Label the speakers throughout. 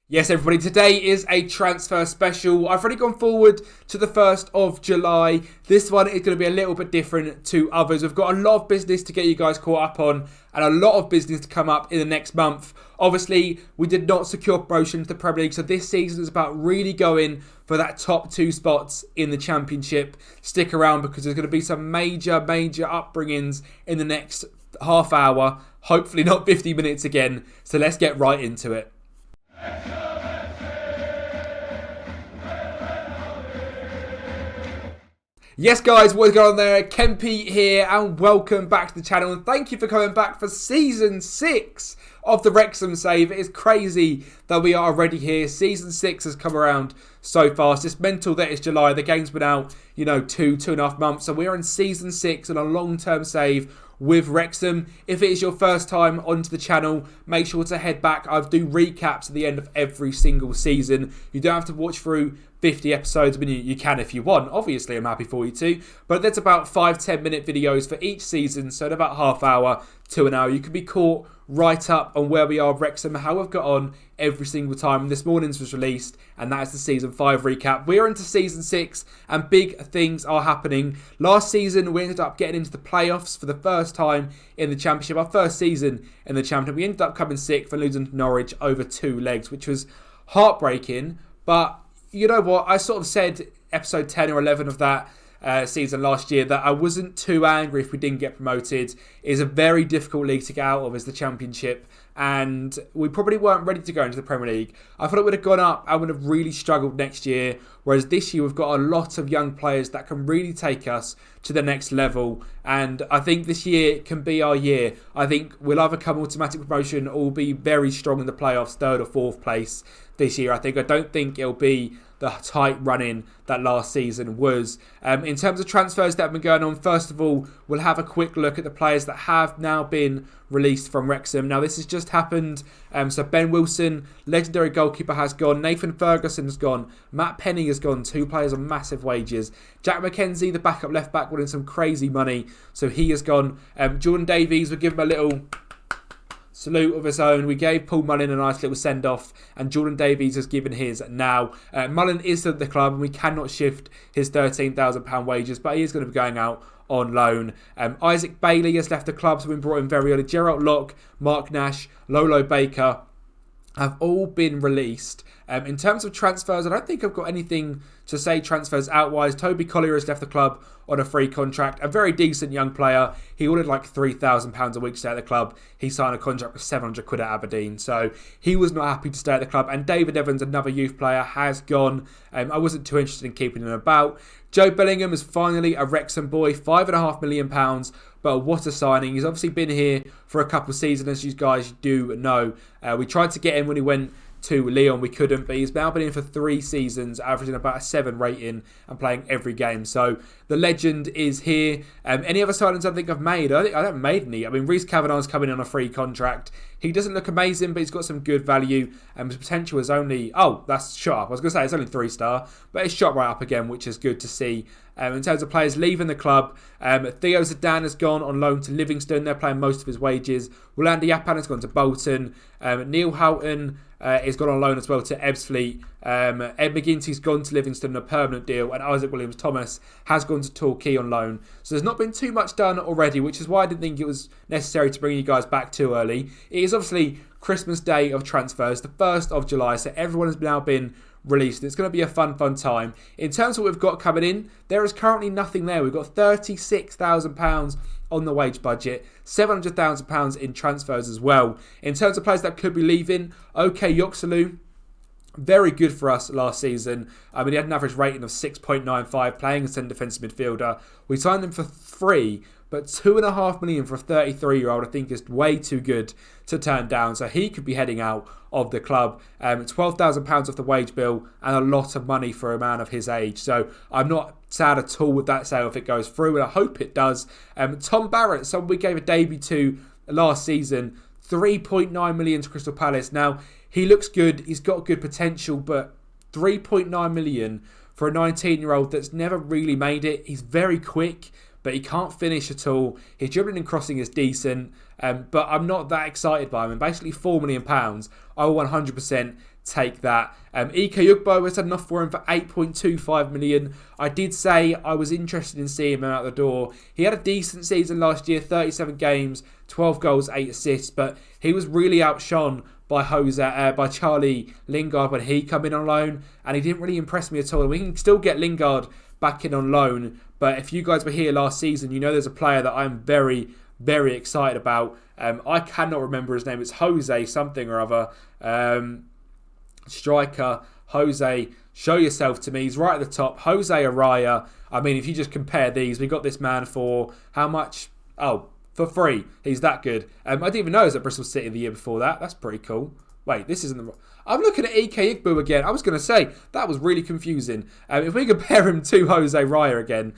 Speaker 1: Yes, everybody, today is a transfer special. I've already gone forward to the 1st of July. This one is going to be a little bit different to others. We've got a lot of business to get you guys caught up on and a lot of business to come up in the next month. Obviously, we did not secure promotion to the Premier League, so this season is about really going for that top 2 spots in the Championship. Stick around because there's going to be some major upbringings in the next half hour. Hopefully not 50 minutes again. So let's get right into it. Yes guys, what's going on there? Kempy here and welcome back to the channel, and thank you for coming back for Season 6 of the Wrexham Save. It is crazy that we are already here. Season 6 has come around so fast. It's mental that it's July. The game's been out, 2.5 months. So we're in Season 6 on a long-term save with Wrexham. If it is your first time onto the channel, make sure to head back. I do recaps at the end of every single season. You don't have to watch through 50 episodes. I mean, you can if you want. Obviously, I'm happy for you to. But there's about 5-10 minute videos for each season. So in about half hour to an hour, you can be caught right up on where we are Wrexham, how we've got on every single time. And this morning's was released, and that is the Season 5 recap. We're into Season 6, and big things are happening. Last season, we ended up getting into the playoffs for the first time in the Championship. Our first season in the Championship. We ended up coming 6th and losing to Norwich over 2 legs, which was heartbreaking. But you know what? I sort of said episode 10 or 11 of that season last year that I wasn't too angry if we didn't get promoted. It is a very difficult league to get out of as the Championship, and we probably weren't ready to go into the Premier League. I thought it would have gone up and would have really struggled next year, whereas this year we've got a lot of young players that can really take us to the next level, and I think this year can be our year. I think we'll either come automatic promotion or we'll be very strong in the playoffs, 3rd or 4th place this year. I don't think it'll be the tight run-in that last season was. In terms of transfers that have been going on, first of all, we'll have a quick look at the players that have now been released from Wrexham. Now, this has just happened. So Ben Wilson, legendary goalkeeper, has gone. Nathan Ferguson has gone. Matt Penny has gone. 2 players on massive wages. Jack McKenzie, the backup left-back, wanted some crazy money, so he has gone. Jordan Davies, we'll give him a little salute of his own. We gave Paul Mullin a nice little send-off, and Jordan Davies has given his now. Mullin is at the club, and we cannot shift his £13,000 wages, but he is going to be going out on loan. Isaac Bailey has left the club, so been brought in very early. Gerald Locke, Mark Nash, Lolo Baker have all been released. In terms of transfers, I don't think I've got anything to say transfers outwise. Toby Collier has left the club on a free contract. A very decent young player. He ordered like £3,000 a week to stay at the club. He signed a contract for £700 at Aberdeen. So he was not happy to stay at the club. And David Evans, another youth player, has gone. I wasn't too interested in keeping him about. Joe Bellingham is finally a Wrexham boy. £5.5 million. But what a signing. He's obviously been here for a couple of seasons, as you guys do know. We tried to get him when he went to Leon, we couldn't, but he's now been in for 3 seasons, averaging about a 7 rating and playing every game. So the legend is here. Any other signings I think I've made? I haven't made any. I mean, Reece Cavanagh's coming in on a free contract. He doesn't look amazing, but he's got some good value. His potential is only... Oh, that's shot up. I was going to say it's only 3-star, but it's shot right up again, which is good to see. In terms of players leaving the club, Theo Zidane has gone on loan to Livingston. They're playing most of his wages. Willandi Yapan has gone to Bolton. Neil Houghton has gone on loan as well to Ebbsfleet. Ed McGinty's gone to Livingston on a permanent deal, and Isaac Williams-Thomas has gone to Torquay on loan. So there's not been too much done already, which is why I didn't think it was necessary to bring you guys back too early. It is obviously Christmas Day of transfers, the 1st of July, so everyone has now been released. It's going to be a fun time. In terms of what we've got coming in, there is currently nothing there. We've got £36,000 on the wage budget, £700,000 in transfers as well. In terms of players that could be leaving, OK Yoxalu, very good for us last season. I mean, he had an average rating of 6.95, playing as centre defensive midfielder. We signed him for free, but £2.5 million for a 33-year-old I think is way too good to turn down. So he could be heading out of the club. £12,000 off the wage bill and a lot of money for a man of his age. So I'm not sad at all with that sale if it goes through, and I hope it does. Tom Barrett, someone we gave a debut to last season, £3.9 million to Crystal Palace. Now, he looks good. He's got good potential, but £3.9 million for a 19-year-old that's never really made it. He's very quick, but he can't finish at all. His dribbling and crossing is decent, but I'm not that excited by him. And basically £4 million, I will 100% take that. Ike Ugbo has had enough for him for 8.25 million. I did say I was interested in seeing him out the door. He had a decent season last year, 37 games, 12 goals, 8 assists, but he was really outshone by by Charlie Lingard when he came in on loan, and he didn't really impress me at all. And we can still get Lingard back in on loan, but if you guys were here last season, you know there's a player that I'm very, very excited about. I cannot remember his name. It's Jose something or other. Striker, Jose, show yourself to me. He's right at the top. Jose Araya. I mean, if you just compare these, we got this man for how much? Oh, for free. He's that good. I didn't even know he was at Bristol City the year before that. That's pretty cool. Wait, this isn't the... I'm looking at Ike Igbu again. I was going to say, that was really confusing. If we compare him to Jose Raya again,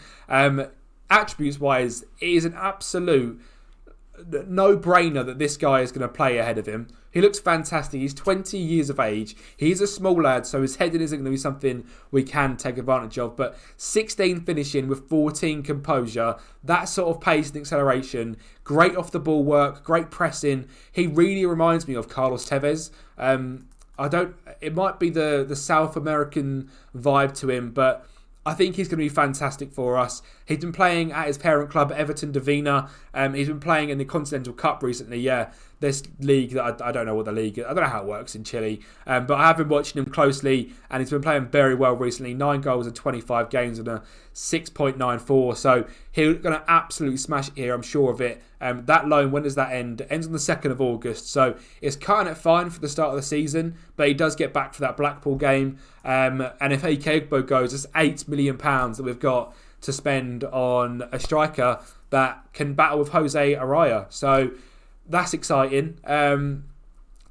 Speaker 1: attributes-wise, it is an absolute no-brainer that this guy is going to play ahead of him. He looks fantastic. He's 20 years of age. He's a small lad, so his heading isn't going to be something we can take advantage of. But 16 finishing with 14 composure, that sort of pace and acceleration, great off the ball work, great pressing. He really reminds me of Carlos Tevez. It might be the South American vibe to him, but I think he's going to be fantastic for us. He's been playing at his parent club, Everton Davina. He's been playing in the Continental Cup recently. Yeah, this league that I don't know what the league is. I don't know how it works in Chile. But I have been watching him closely, and he's been playing very well recently. 9 goals in 25 games and a 6.94. So he's going to absolutely smash it here. I'm sure of it. That loan, when does that end? It ends on the 2nd of August. So it's cutting it fine for the start of the season, but he does get back for that Blackpool game. And if Ike Igbo goes, it's £8 million that we've got to spend on a striker that can battle with Jose Araya. So that's exciting.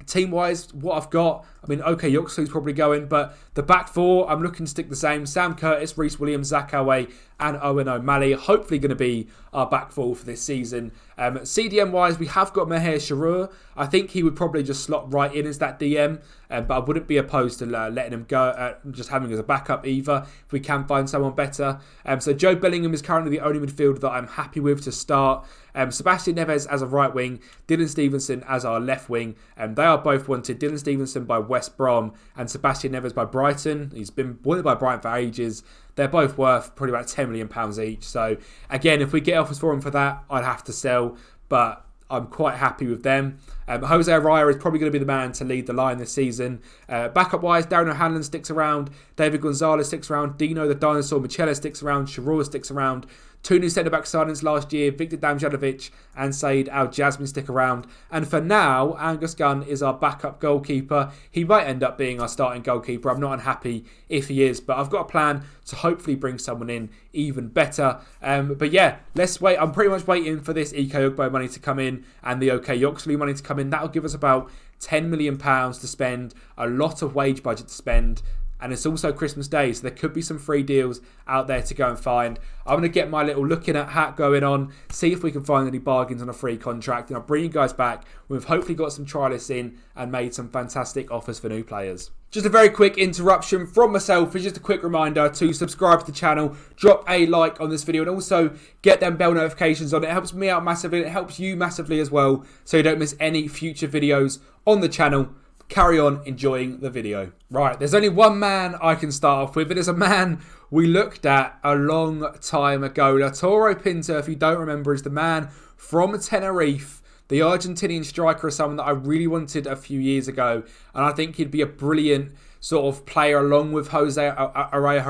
Speaker 1: Team-wise, what I've got, I mean, okay, Yoxley's probably going, but the back four, I'm looking to stick the same. Sam Curtis, Reece Williams, Zach Awe, and Owen O'Malley. Hopefully going to be our back four for this season. CDM-wise, we have got Maher Sharur. I think he would probably just slot right in as that DM, but I wouldn't be opposed to letting him go, just having him as a backup either, if we can find someone better. So Joe Bellingham is currently the only midfielder that I'm happy with to start. Sebastian Neves as a right wing, Dylan Stevenson as our left wing. They are both wanted. Dylan Stevenson by West Brom and Sebastian Neves by Brighton. He's been wanted by Brighton for ages. They're both worth probably about £10 million each. So again, if we get offers for him for that, I'd have to sell. But I'm quite happy with them. Jose Araya is probably going to be the man to lead the line this season. Backup-wise, Darren O'Hanlon sticks around. David Gonzalez sticks around. Dino the Dinosaur Michela sticks around. Sharur sticks around. 2 new centre-back signings last year, Victor Damjanovic and Said Al-Jasmine stick around. And for now, Angus Gunn is our backup goalkeeper. He might end up being our starting goalkeeper. I'm not unhappy if he is, but I've got a plan to hopefully bring someone in even better. But yeah, let's wait. I'm pretty much waiting for this Ike Ugbo money to come in and the OK Yoxley money to come in. That'll give us about £10 million to spend, a lot of wage budget to spend. And it's also Christmas Day, so there could be some free deals out there to go and find. I'm going to get my little looking at hat going on, see if we can find any bargains on a free contract, and I'll bring you guys back when we've hopefully got some trialists in and made some fantastic offers for new players. Just a very quick interruption from myself. It's just a quick reminder to subscribe to the channel, drop a like on this video, and also get them bell notifications on. It helps me out massively, and it helps you massively as well, so you don't miss any future videos on the channel. Carry on enjoying the video. Right, there's only one man I can start off with. It is a man we looked at a long time ago. Lautaro Pinto, if you don't remember, is the man from Tenerife. The Argentinian striker is someone that I really wanted a few years ago. And I think he'd be a brilliant sort of player along with Jose Araya.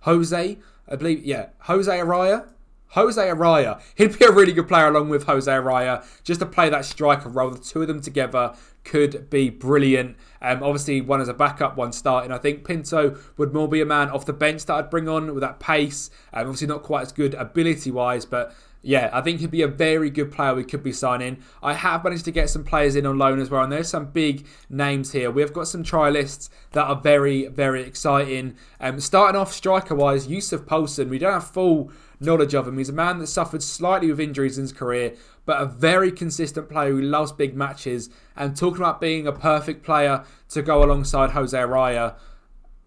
Speaker 1: Jose Araya. Jose Araya. He'd be a really good player along with Jose Araya. Just to play that striker role, the two of them together could be brilliant. Obviously, one as a backup, one starting. I think Pinto would more be a man off the bench that I'd bring on with that pace. Obviously, not quite as good ability-wise, but yeah, I think he'd be a very good player we could be signing. I have managed to get some players in on loan as well, and there's some big names here. We've got some trialists that are very, very exciting. Starting off striker-wise, Yusuf Poulsen. We don't have full knowledge of him. He's a man that suffered slightly with injuries in his career, but a very consistent player who loves big matches. And talking about being a perfect player to go alongside Jose Araya,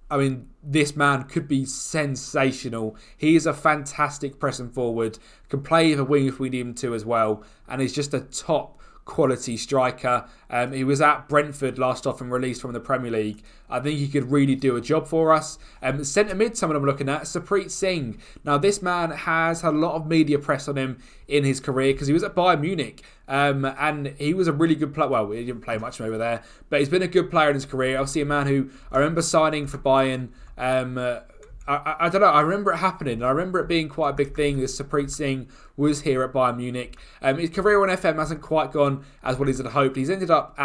Speaker 1: I mean, this man could be sensational. He is a fantastic pressing forward. Can play either wing if we need him to as well. And he's just a top quality striker. He was at Brentford last off and released from the Premier League. I think he could really do a job for us. Centre mid, someone I'm looking at, Sarpreet Singh. Now, this man has had a lot of media press on him in his career because he was at Bayern Munich. And he was a really good player. Well, he didn't play much over there, but he's been a good player in his career. Obviously, a man who I remember signing for Bayern. I don't know. I remember it happening. I remember it being quite a big thing. This Sarpreet Singh was here at Bayern Munich. His career on FM hasn't quite gone as well as I'd hoped. He's ended up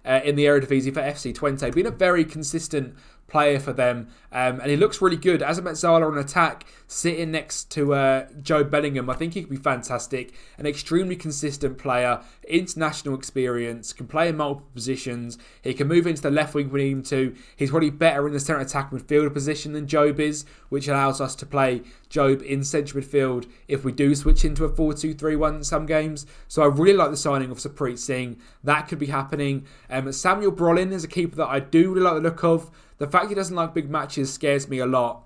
Speaker 1: in the Eredivisie for FC20, being a very consistent player for them, and he looks really good. As a Metzala on attack, sitting next to Joe Bellingham, I think he could be fantastic. An extremely consistent player, international experience, can play in multiple positions. He can move into the left wing when we need him to. He's probably better in the centre attack midfielder position than Job is, which allows us to play Job in central midfield if we do switch into a 4-2-3-1 in some games. So I really like the signing of Sarpreet Singh. That could be happening. Samuel Brolin is a keeper that I do really like the look of. The fact he doesn't like big matches scares me a lot.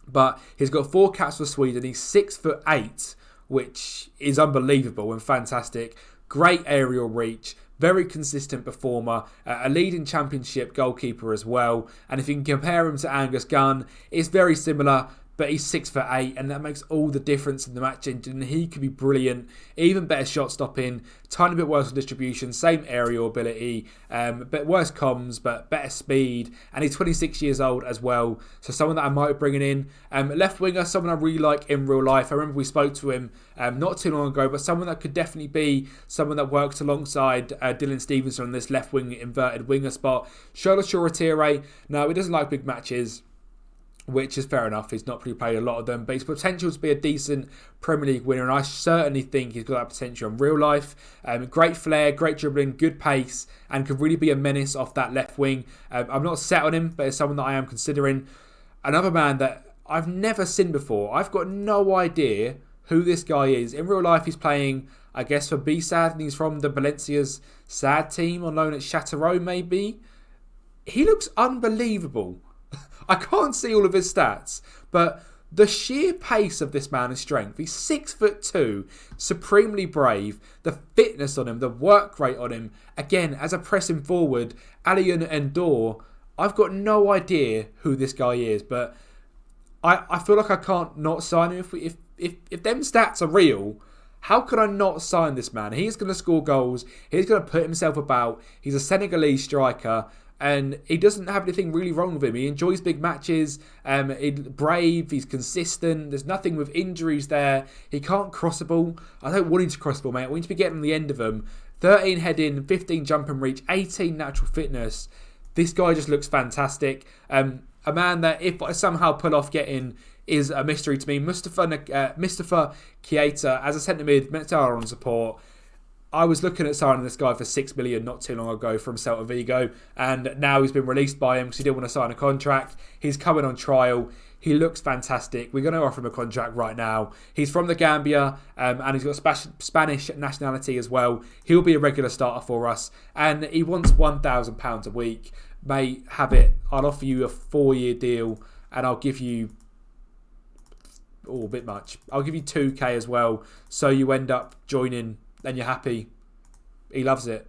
Speaker 1: But he's got 4 caps for Sweden. He's 6'8", which is unbelievable and fantastic. Great aerial reach. Very consistent performer. A leading championship goalkeeper as well. And if you can compare him to Angus Gunn, it's very similar. But he's 6'8", and that makes all the difference in the match engine. He could be brilliant, even better shot stopping, tiny bit worse on distribution, same aerial ability, but worse comms, but better speed. And he's 26 years old as well, so someone that I might be bringing in. Left winger, someone I really like in real life. I remember we spoke to him not too long ago, but someone that could definitely be someone that works alongside Dylan Stevenson on this left wing inverted winger spot. Shola Shoretire. Now, he doesn't like big matches, which is fair enough. He's not really played a lot of them, but his potential to be a decent Premier League winner, and I certainly think he's got that potential in real life. Great flair, great dribbling, good pace, and could really be a menace off that left wing. I'm not set on him, but it's someone that I am considering. Another man that I've never seen before. I've got no idea who this guy is. In real life, he's playing, I guess, for B-Sad, and he's from the Valencia's SAD team on loan at Châteauroux, maybe. He looks unbelievable. I can't see all of his stats, but the sheer pace of this man and strength. He's 6'2", supremely brave. The fitness on him, the work rate on him. Again, as a pressing forward, Allian Endor, I've got no idea who this guy is, but I feel like I can't not sign him. If them stats are real, how could I not sign this man? He's going to score goals. He's going to put himself about. He's a Senegalese striker. And he doesn't have anything really wrong with him. He enjoys big matches. He's brave. He's consistent. There's nothing with injuries there. He can't cross a ball. I don't want him to cross the ball, mate. I want him to be getting on the end of them. 13 heading, 15 jump and reach, 18 natural fitness. This guy just looks fantastic. A man that, if I somehow pull off getting, is a mystery to me. Mustafa Keita as a centre mid, Metzala on support. I was looking at signing this guy for 6 million not too long ago from Celta Vigo, and now he's been released by him because he didn't want to sign a contract. He's coming on trial. He looks fantastic. We're going to offer him a contract right now. He's from the Gambia, and he's got Spanish nationality as well. He'll be a regular starter for us, and he wants £1,000 a week. Mate, have it. I'll offer you a 4-year deal, and I'll give you... a bit much. I'll give you 2k as well, so you end up joining... and you're happy. He loves it.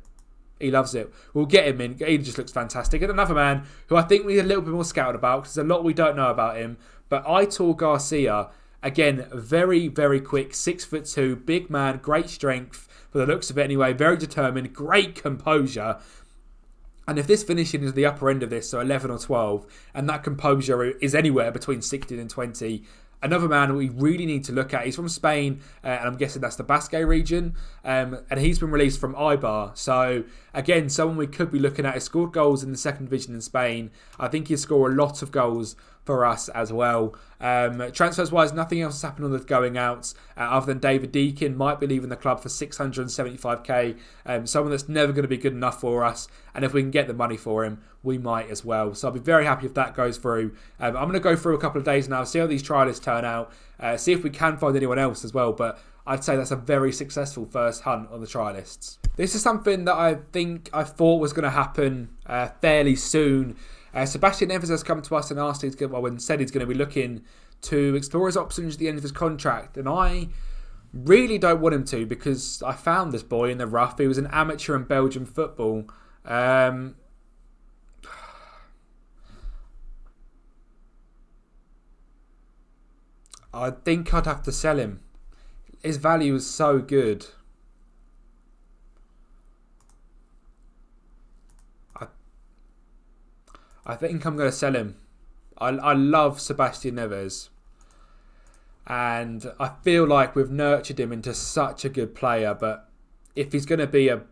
Speaker 1: He loves it. We'll get him in. He just looks fantastic. And another man who I think we need a little bit more scouted about, because there's a lot we don't know about him. But Aitor Garcia, again, very, very quick. 6'2", big man, great strength, for the looks of it anyway. Very determined, great composure. And if this finishing is the upper end of this, so 11 or 12, and that composure is anywhere between 16 and 20, another man we really need to look at. He's from Spain, and I'm guessing that's the Basque region, and he's been released from Eibar. So, again, someone we could be looking at. He scored goals in the second division in Spain. I think he'll score a lot of goals for us as well. Transfers-wise, nothing else has happened on the going outs, other than David Deakin might be leaving the club for 675k. Someone that's never going to be good enough for us, and if we can get the money for him, we might as well. So I'll be very happy if that goes through. I'm going to go through a couple of days now, see how these trialists turn out, see if we can find anyone else as well, but I'd say that's a very successful first hunt on the trialists. This is something that I thought was going to happen fairly soon. Sebastian Evers has come to us and said he's going to be looking to explore his options at the end of his contract, and I Really don't want him to, because I found this boy in the rough. He was an amateur in Belgian football. I think I'd have to sell him. His value is so good. I think I'm going to sell him. I love Sebastian Neves. And I feel like we've nurtured him into such a good player. But if he's going to be a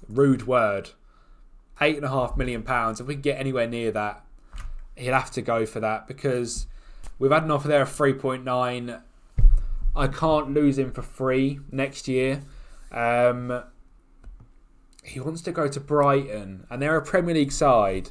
Speaker 1: rude word, £8.5 million, if we can get anywhere near that, he'll have to go for that. Because we've had an offer there of 3.9. I can't lose him for free next year. He wants to go to Brighton, and they're a Premier League side.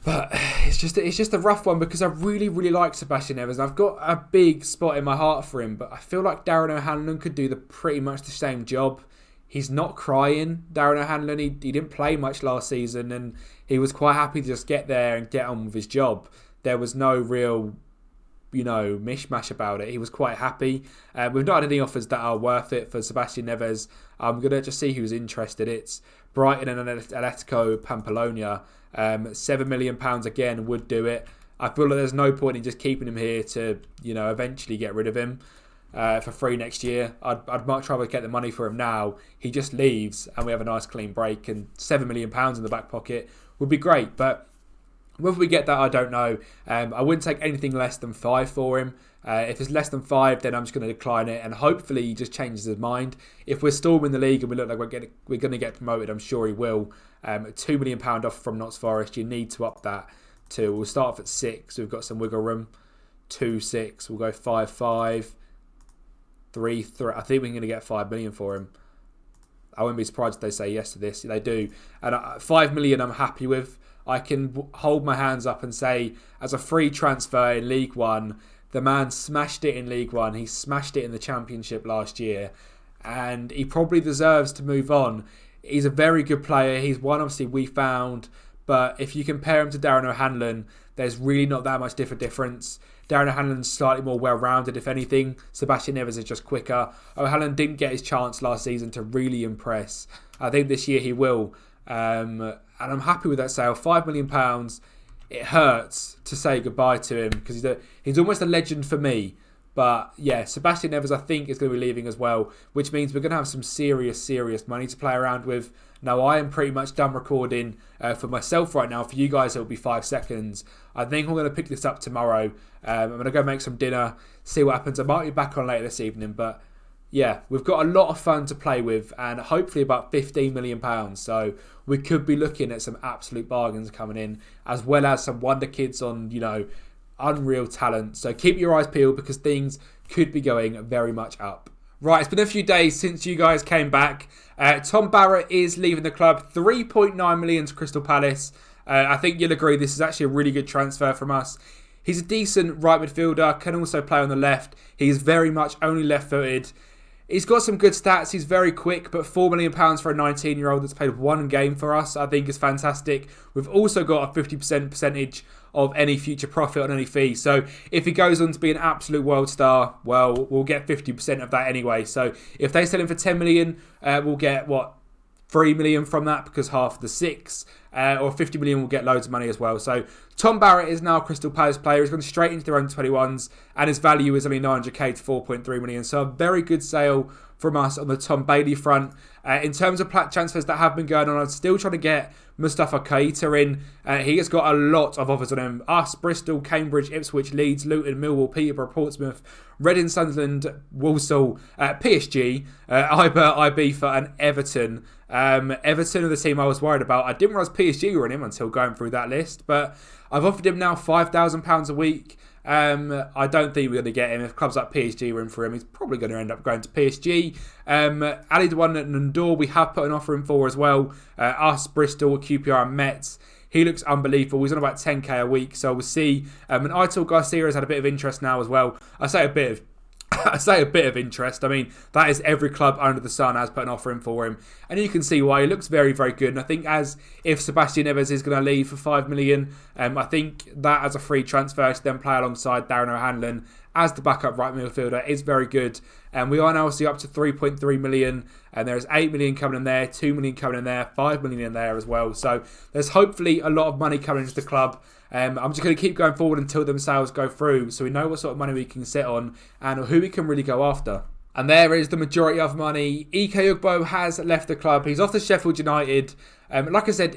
Speaker 1: But it's just a rough one, because I really, really like Sebastian Neves. And I've got a big spot in my heart for him, but I feel like Darren O'Hanlon could do pretty much the same job. He's not crying, Darren O'Hanlon. He didn't play much last season, and he was quite happy to just get there and get on with his job. There was no real, mishmash about it. He was quite happy. We've not had any offers that are worth it for Sebastian Neves. I'm going to just see who's interested. It's Brighton and Atletico Pamplona. £7 million again would do it. I feel like there's no point in just keeping him here to, eventually get rid of him for free next year. I'd much rather get the money for him now. He just leaves and we have a nice clean break, and £7 million in the back pocket would be great. But whether we get that, I don't know. I wouldn't take anything less than 5 for him. If it's less than 5, then I'm just going to decline it, and hopefully he just changes his mind. If we're storming the league and we look like we're going to get promoted, I'm sure he will. £2 million off from Notts Forest. You need to up that to. We'll start off at 6. We've got some wiggle room. 2-6. We'll go 5-5. 3-3. I think we're going to get £5 million for him. I wouldn't be surprised if they say yes to this. They do. And £5 million I'm happy with. I can hold my hands up and say, as a free transfer in League One, the man smashed it in League One. He smashed it in the Championship last year. And he probably deserves to move on. He's a very good player. He's one, obviously, we found. But if you compare him to Darren O'Hanlon, there's really not that much difference. Darren O'Hanlon's slightly more well-rounded, if anything. Sebastian Neves is just quicker. O'Hanlon didn't get his chance last season to really impress. I think this year he will. And I'm happy with that sale. £5 million. It hurts to say goodbye to him, because he's almost a legend for me. But yeah, Sebastian Neves, I think, is going to be leaving as well, which means we're going to have some serious money to play around with. Now, I am pretty much done recording for myself right now. For you guys, it will be 5 seconds. I think I'm going to pick this up tomorrow. I'm going to go make some dinner, see what happens. I might be back on later this evening, but yeah, we've got a lot of fun to play with, and hopefully about £15 million. So we could be looking at some absolute bargains coming in, as well as some Wonderkids on, unreal talent. So keep your eyes peeled, because things could be going very much up. Right, it's been a few days since you guys came back. Tom Barrett is leaving the club. 3.9 million to Crystal Palace. I think you'll agree this is actually a really good transfer from us. He's a decent right midfielder, can also play on the left. He's very much only left-footed. He's got some good stats. He's very quick, but £4 million for a 19-year-old that's played one game for us, I think, is fantastic. We've also got a 50% percentage of any future profit on any fee. So if he goes on to be an absolute world star, well, we'll get 50% of that anyway. So if they sell him for 10 million, we'll get, 3 million from that, because half of the 6, or 50 million will get loads of money as well. So Tom Barrett is now a Crystal Palace player. He's gone straight into their own 21s, and his value is only 900k to 4.3 million. So a very good sale from us on the Tom Bailey front. In terms of transfers that have been going on, I'm still trying to get Mustafa Keita in. He has got a lot of offers on him. Us, Bristol, Cambridge, Ipswich, Leeds, Luton, Millwall, Peterborough, Portsmouth, Reading, Sunderland, Walsall, PSG, Ibiza and Everton. Everton are the team I was worried about. I didn't realise PSG were in him until going through that list, but I've offered him now £5,000 a week. I don't think we're going to get him. If clubs like PSG were in for him, he's probably going to end up going to PSG. Ali Dewan at Nandor, we have put an offer in for as well. Us, Bristol, QPR and Mets. He looks unbelievable. He's on about 10k a week, so we'll see. And Aitor Garcia has had a bit of interest now as well. I say a bit of interest. I mean, that is every club under the sun has put an offer in for him. And you can see why. He looks very, very good. And I think if Sebastian Neves is going to leave for 5 million, I think that as a free transfer to then play alongside Darren O'Hanlon as the backup right midfielder is very good. And we are now obviously up to 3.3 million, and there's 8 million coming in there, 2 million coming in there, 5 million in there as well. So there's hopefully a lot of money coming into the club. I'm just going to keep going forward until them sales go through, so we know what sort of money we can sit on and who we can really go after. And there is the majority of money. Ike Ugbo has left the club. He's off to Sheffield United. Like I said,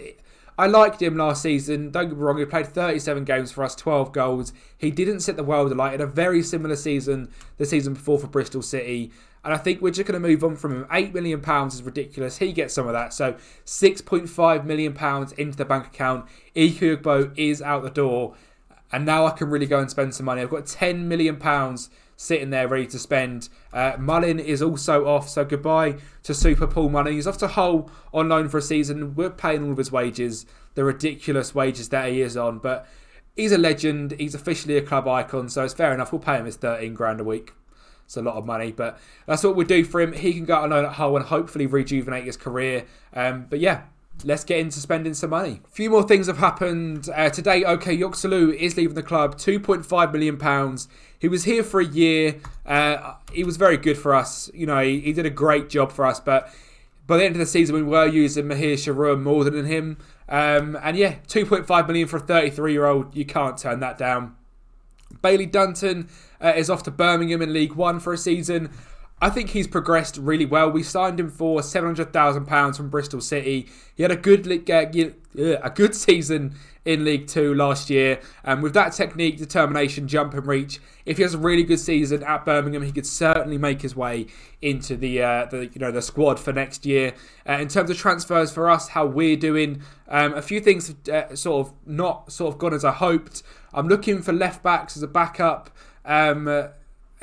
Speaker 1: I liked him last season. Don't get me wrong, he played 37 games for us, 12 goals. He didn't set the world alight. He had a very similar season the season before for Bristol City. And I think we're just going to move on from him. £8 million is ridiculous. He gets some of that. So £6.5 million into the bank account. Ike Ugbo is out the door. And now I can really go and spend some money. I've got £10 million sitting there ready to spend. Mullin is also off, so goodbye to Super Paul Mullin. He's off to Hull on loan for a season. We're paying all of his wages, the ridiculous wages that he is on, but he's a legend. He's officially a club icon, so it's fair enough. We'll pay him his 13 grand a week. It's a lot of money, but that's what we do for him. He can go out on loan at Hull and hopefully rejuvenate his career. But yeah, let's get into spending some money. A few more things have happened. Today, OK Yoxalu is leaving the club, £2.5 million. He was here for a year. He was very good for us. You know, he did a great job for us. But by the end of the season, we were using Mahir Sharum more than him. And yeah, £2.5 million for a 33-year-old. You can't turn that down. Bailey Dunton is off to Birmingham in League One for a season. I think he's progressed really well. We signed him for £700,000 from Bristol City. He had a good season in League Two last year. And with that technique, determination, jump and reach, if he has a really good season at Birmingham, he could certainly make his way into the squad for next year. In terms of transfers for us, how we're doing, a few things have not gone as I hoped. I'm looking for left backs as a backup.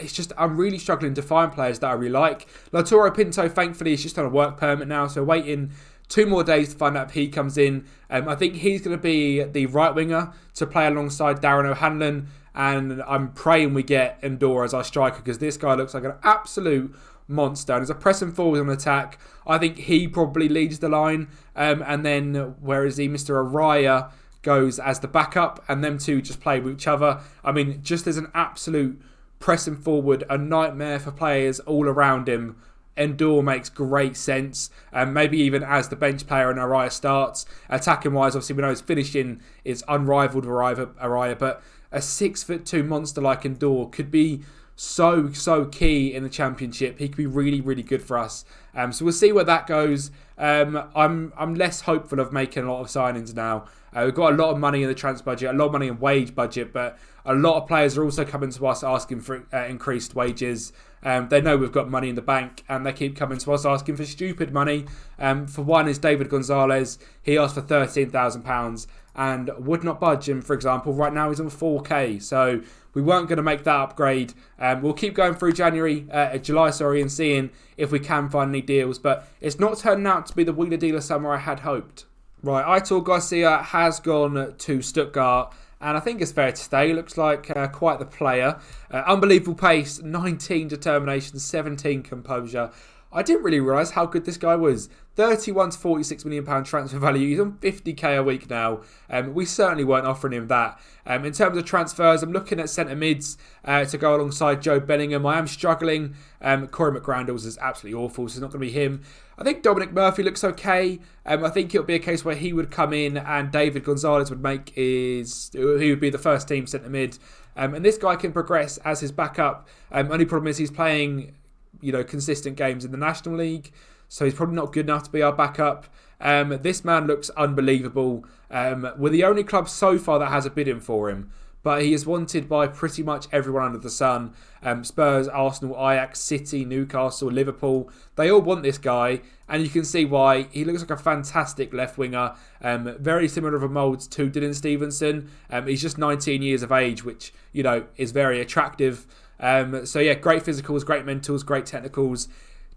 Speaker 1: It's just, I'm really struggling to find players that I really like. Lautaro Pinto, thankfully, is just on a work permit now, so waiting 2 more days to find out if he comes in. I think he's going to be the right winger to play alongside Darren O'Hanlon, and I'm praying we get Endor as our striker, because this guy looks like an absolute monster. And as a pressing forward on attack, I think he probably leads the line, and then where is he? Mr. Araya goes as the backup, and them two just play with each other. I mean, just as an absolute pressing forward, a nightmare for players all around him. Endor makes great sense, and maybe even as the bench player and Araya starts. Attacking wise, obviously we know his finishing is unrivaled with Araya, but a 6'2" monster like Endor could be so key in the Championship. He could be really, really good for us. So we'll see where that goes. I'm less hopeful of making a lot of signings now. We've got a lot of money in the transfer budget, a lot of money in wage budget, but a lot of players are also coming to us asking for increased wages. They know we've got money in the bank, and they keep coming to us asking for stupid money. For one is David Gonzalez. He asked for £13,000 and would not budge. And for example, right now he's on 4k, so we weren't going to make that upgrade. We'll keep going through July, and seeing if we can find any deals, but it's not turning out to be the wheeler dealer summer I had hoped. Right, Aitor Garcia has gone to Stuttgart, and I think it's fair to stay. Looks like quite the player. Unbelievable pace, 19 determination, 17 composure. I didn't really realise how good this guy was. 31 to £46 million transfer value. He's on 50k a week now. We certainly weren't offering him that. In terms of transfers, I'm looking at centre mids to go alongside Joe Bellingham. I am struggling. Corey McGrandles is absolutely awful, so it's not going to be him. I think Dominic Murphy looks okay. I think it'll be a case where he would come in and David Gonzalez would he would be the first team centre mid. And this guy can progress as his backup. Only problem is he's playing consistent games in the National League, so he's probably not good enough to be our backup. This man looks unbelievable. We're the only club so far that has a bid in for him, but he is wanted by pretty much everyone under the sun. Spurs, Arsenal, Ajax, City, Newcastle, Liverpool, they all want this guy, and you can see why. He looks like a fantastic left winger, very similar of a mould to Dylan Stevenson. He's just 19 years of age, which is very attractive. So yeah, great physicals, great mentals, great technicals.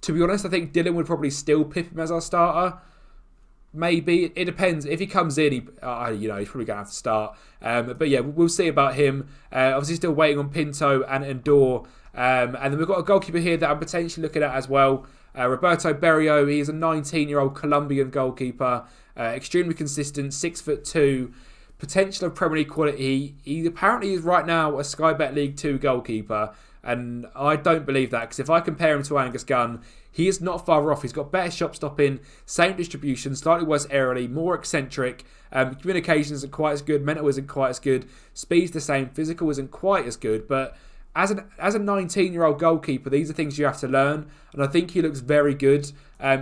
Speaker 1: To be honest, I think Dylan would probably still pip him as our starter. Maybe. It depends. If he comes in, he's probably going to have to start. But yeah, we'll see about him. Obviously still waiting on Pinto and Endor. And then we've got a goalkeeper here that I'm potentially looking at as well. Roberto Berrio. He is a 19-year-old Colombian goalkeeper. Extremely consistent, 6'2", potential of Premier League quality. He apparently is right now a Sky Bet League 2 goalkeeper, and I don't believe that, because if I compare him to Angus Gunn, he is not far off. He's got better shot stopping, same distribution, slightly worse aerially, more eccentric. Communication isn't quite as good, mental isn't quite as good, speed's the same, physical isn't quite as good, but as a 19-year-old goalkeeper, these are things you have to learn, and I think he looks very good.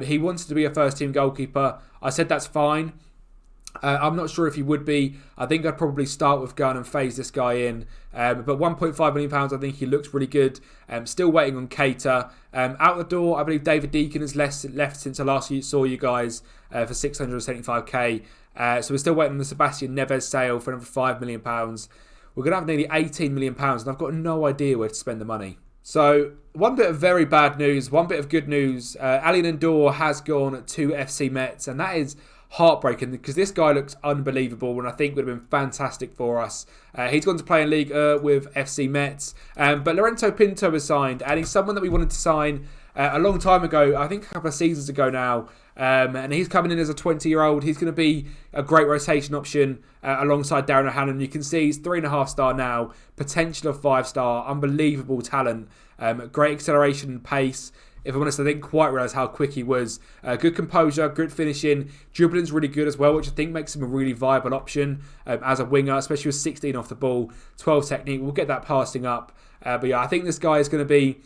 Speaker 1: He wanted to be a first-team goalkeeper. I said that's fine. I'm not sure if he would be. I think I'd probably start with Gunn and phase this guy in. But £1.5 million, I think he looks really good. Still waiting on Keita. Out the door, I believe David Deacon has left since I last saw you guys for 675k. So we're still waiting on the Sebastian Neves sale for another £5 million. We're going to have nearly £18 million, and I've got no idea where to spend the money. So, one bit of very bad news, one bit of good news. Ali Nandor has gone to FC Metz, and that is heartbreaking because this guy looks unbelievable and I think would have been fantastic for us. He's gone to play in Ligue 1 with FC Metz, but Lorenzo Pinto was signed, and he's someone that we wanted to sign a long time ago, I think a couple of seasons ago now. And he's coming in as a 20-year-old. He's going to be a great rotation option alongside Darren O'Hanlon. You can see he's 3.5 star now, potential of 5-star, unbelievable talent, great acceleration and pace. If I'm honest, I didn't quite realise how quick he was. Good composure, good finishing, dribbling's really good as well, which I think makes him a really viable option as a winger, especially with 16 off the ball, 12 technique. We'll get that passing up. But yeah, I think this guy is going to be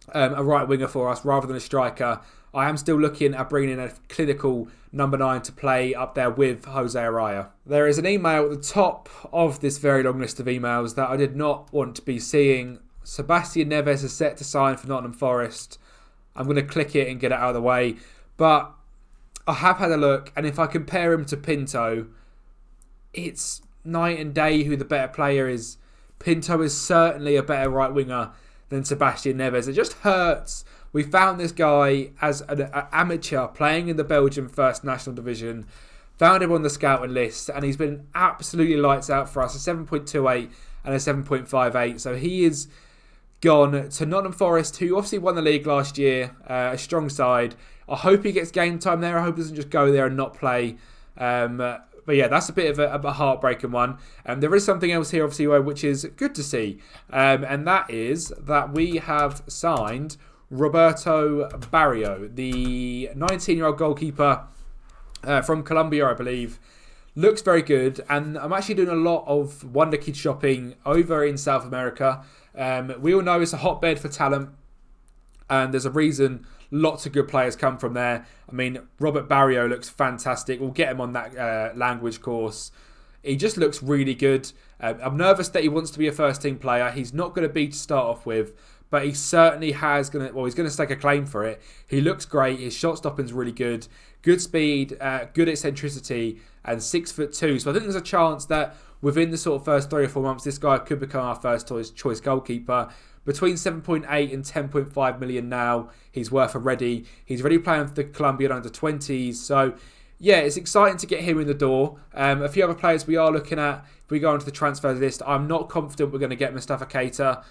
Speaker 1: a right winger for us rather than a striker. I am still looking at bringing in a clinical number 9 to play up there with Jose Araya. There is an email at the top of this very long list of emails that I did not want to be seeing. Sebastian Neves is set to sign for Nottingham Forest. I'm going to click it and get it out of the way. But I have had a look, and if I compare him to Pinto, it's night and day who the better player is. Pinto is certainly a better right winger than Sebastian Neves. It just hurts. We found this guy as an amateur playing in the Belgian First National Division. Found him on the scouting list, and he's been absolutely lights out for us. A 7.28 and a 7.58. So he is gone to Nottingham Forest, who obviously won the league last year. A strong side. I hope he gets game time there. I hope he doesn't just go there and not play. But yeah, that's a bit of a heartbreaking one. There is something else here, obviously, which is good to see. And that is that we have signed Roberto Barrio, the 19-year-old goalkeeper from Colombia, I believe. Looks very good, and I'm actually doing a lot of Wonderkid shopping over in South America. We all know it's a hotbed for talent, and there's a reason lots of good players come from there. I mean, Robert Barrio looks fantastic. We'll get him on that language course. He just looks really good. I'm nervous that he wants to be a first-team player. He's not going to be to start off with, but he certainly he's going to stake a claim for it. He looks great. His shot stopping's really good. Good speed, good eccentricity, and 6'2". So I think there's a chance that within the sort of first 3 or 4 months, this guy could become our first choice goalkeeper. Between 7.8 and 10.5 million now, he's worth already. He's already playing for the Colombian under-20s. So yeah, it's exciting to get him in the door. A few other players we are looking at. If we go onto the transfers list, I'm not confident we're going to get Mustafa Keita.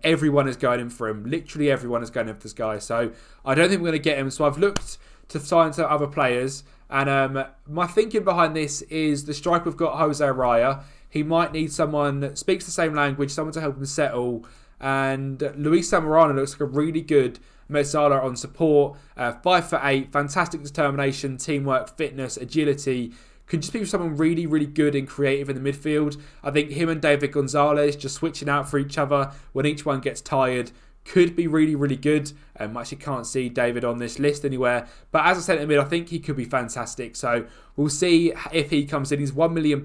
Speaker 1: Everyone is going in for him. Literally everyone is going in for this guy. So I don't think we're going to get him. So I've looked to sign some other players. And my thinking behind this is the striker we've got, Jose Araya. He might need someone that speaks the same language, someone to help him settle. And Luis Zamorano looks like a really good Mezzala on support. 5'8", fantastic determination, teamwork, fitness, agility. Could just be someone really, really good and creative in the midfield. I think him and David Gonzalez just switching out for each other when each one gets tired could be really, really good. I actually can't see David on this list anywhere. But as I said in the mid, I think he could be fantastic. So we'll see if he comes in. He's £1 million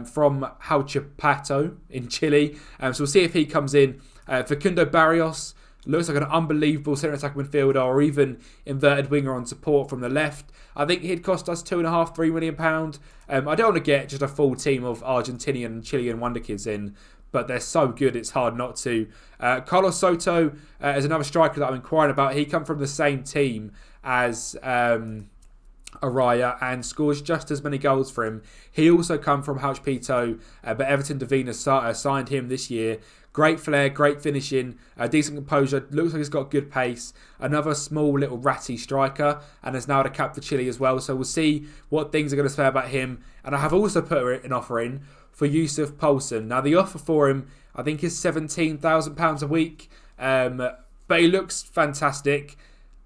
Speaker 1: from Huachipato in Chile. So we'll see if he comes in. Facundo Barrios looks like an unbelievable centre attack midfielder, or even inverted winger on support from the left. I think he'd cost us £2.5-3 million. I don't want to get just a full team of Argentinian and Chilean Wonderkids in, but they're so good it's hard not to. Carlos Soto is another striker that I'm inquiring about. He come from the same team as Araya and scores just as many goals for him. He also come from Huachipato, but Everton Davina signed him this year. great flair, great finishing, decent composure, looks like he's got good pace, another small little ratty striker, and is now the cap for Chile as well, so we'll see what things are going to say about him. And I have also put an offer in for Yusuf Poulsen. Now the offer for him, I think, is £17,000 a week, but he looks fantastic.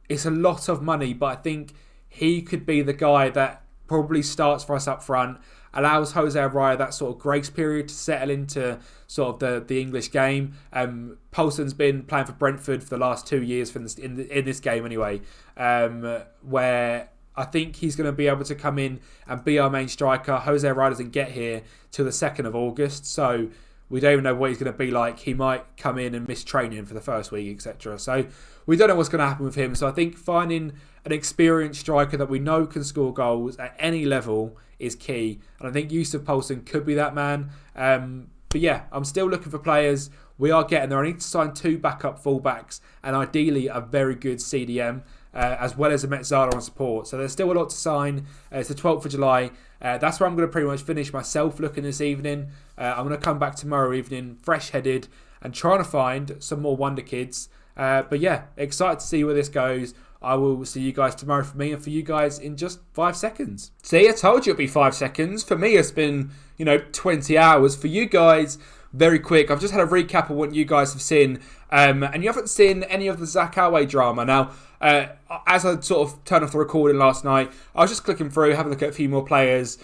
Speaker 1: It's a lot of money, but I think he could be the guy that probably starts for us up front, allows Jose Araya that sort of grace period to settle into sort of the English game. Poulsen's been playing for Brentford for the last 2 years in this game anyway, where I think he's going to be able to come in and be our main striker. Jose Araya doesn't get here till the 2nd of August, so we don't even know what he's going to be like. He might come in and miss training for the first week, etc. So we don't know what's going to happen with him. So I think finding an experienced striker that we know can score goals at any level is key. And I think Yusuf Poulsen could be that man. But yeah, I'm still looking for players. We are getting there. I need to sign 2 backup fullbacks and ideally a very good CDM, as well as a Metzala on support. So there's still a lot to sign. It's the 12th of July. That's where I'm going to pretty much finish myself looking this evening. I'm going to come back tomorrow evening, fresh-headed, and trying to find some more Wonderkids. But yeah, excited to see where this goes. I will see you guys tomorrow for me, and for you guys in just 5 seconds. See, I told you it'd be 5 seconds. For me, it's been, 20 hours. For you guys, very quick. I've just had a recap of what you guys have seen. And you haven't seen any of the Zach Alway drama. Now, as I sort of turned off the recording last night, I was just clicking through, having a look at a few more players.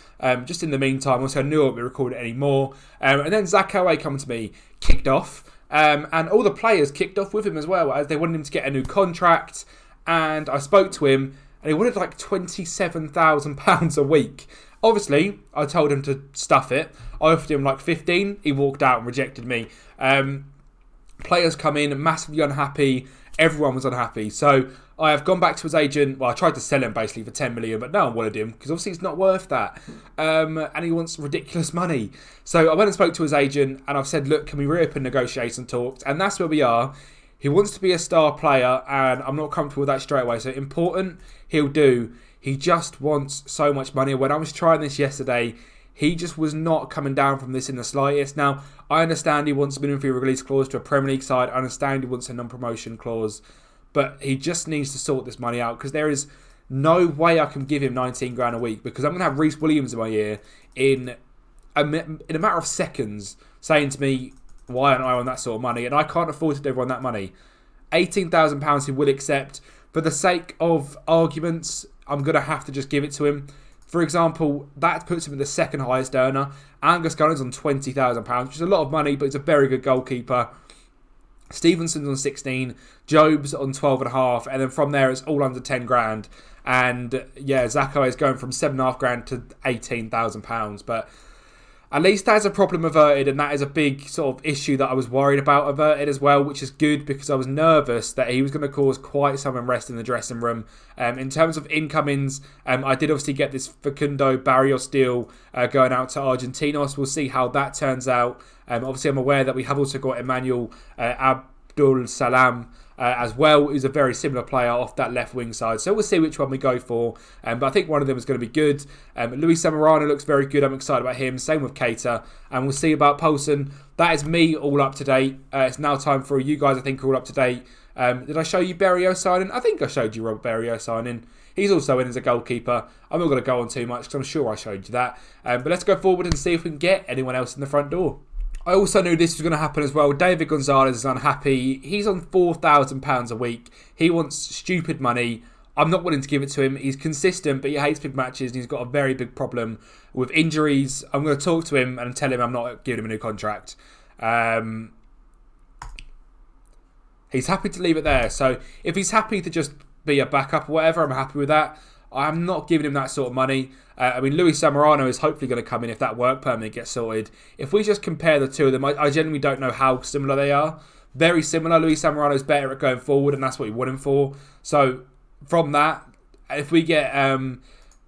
Speaker 1: Just in the meantime, also I knew I wouldn't be recording anymore. And then Zach Alway come to me, kicked off. And all the players kicked off with him as well, as they wanted him to get a new contract. And I spoke to him, and he wanted like £27,000 a week. Obviously, I told him to stuff it. I offered him like 15. He walked out and rejected me. Players come in massively unhappy. Everyone was unhappy. So I have gone back to his agent. Well, I tried to sell him basically for 10 million, but no one wanted him because obviously he's not worth that. And he wants ridiculous money. So I went and spoke to his agent, and I've said, look, can we reopen negotiation talks? And that's where we are. He wants to be a star player, and I'm not comfortable with that straight away. So important, he'll do. He just wants so much money. When I was trying this yesterday, he just was not coming down from this in the slightest. Now, I understand he wants a minimum fee release clause to a Premier League side. I understand he wants a non-promotion clause. But he just needs to sort this money out, because there is no way I can give him 19 grand a week, because I'm going to have Reece Williams in my ear in a matter of seconds saying to me, why aren't I on that sort of money? And I can't afford to give everyone that money. £18,000 he will accept. For the sake of arguments, I'm going to have to just give it to him. For example, that puts him at the second highest earner. Angus Gunnar's on £20,000, which is a lot of money, but he's a very good goalkeeper. Stevenson's on 16, Job's on 12.5, and then from there it's all under 10 grand. And yeah, Zacco is going from 7.5 grand to £18,000. But at least that is a problem averted, and that is a big sort of issue that I was worried about averted as well, which is good, because I was nervous that he was going to cause quite some unrest in the dressing room. In terms of incomings, I did obviously get this Facundo Barrios deal going out to Argentinos. We'll see how that turns out. Obviously, I'm aware that we have also got Emmanuel Abdul Salam as well, who's a very similar player off that left wing side. So we'll see which one we go for. But I think one of them is going to be good. Luis Zamorano looks very good. I'm excited about him. Same with Keita. And we'll see about Poulsen. That is me all up to date. It's now time for you guys, I think, all up to date. Did I show you Berrio signing? I think I showed you Robert Berrio signing. He's also in as a goalkeeper. I'm not going to go on too much because I'm sure I showed you that. But let's go forward and see if we can get anyone else in the front door. I also knew this was going to happen as well. David Gonzalez is unhappy. He's on £4,000 a week. He wants stupid money. I'm not willing to give it to him. He's consistent, but he hates big matches, and he's got a very big problem with injuries. I'm going to talk to him and tell him I'm not giving him a new contract. He's happy to leave it there. So if he's happy to just be a backup or whatever, I'm happy with that. I'm not giving him that sort of money. Luis Zamorano is hopefully going to come in if that work permit gets sorted. If we just compare the two of them, I genuinely don't know how similar they are. Very similar. Luis Zamorano is better at going forward, and that's what we want him for. So from that, if we get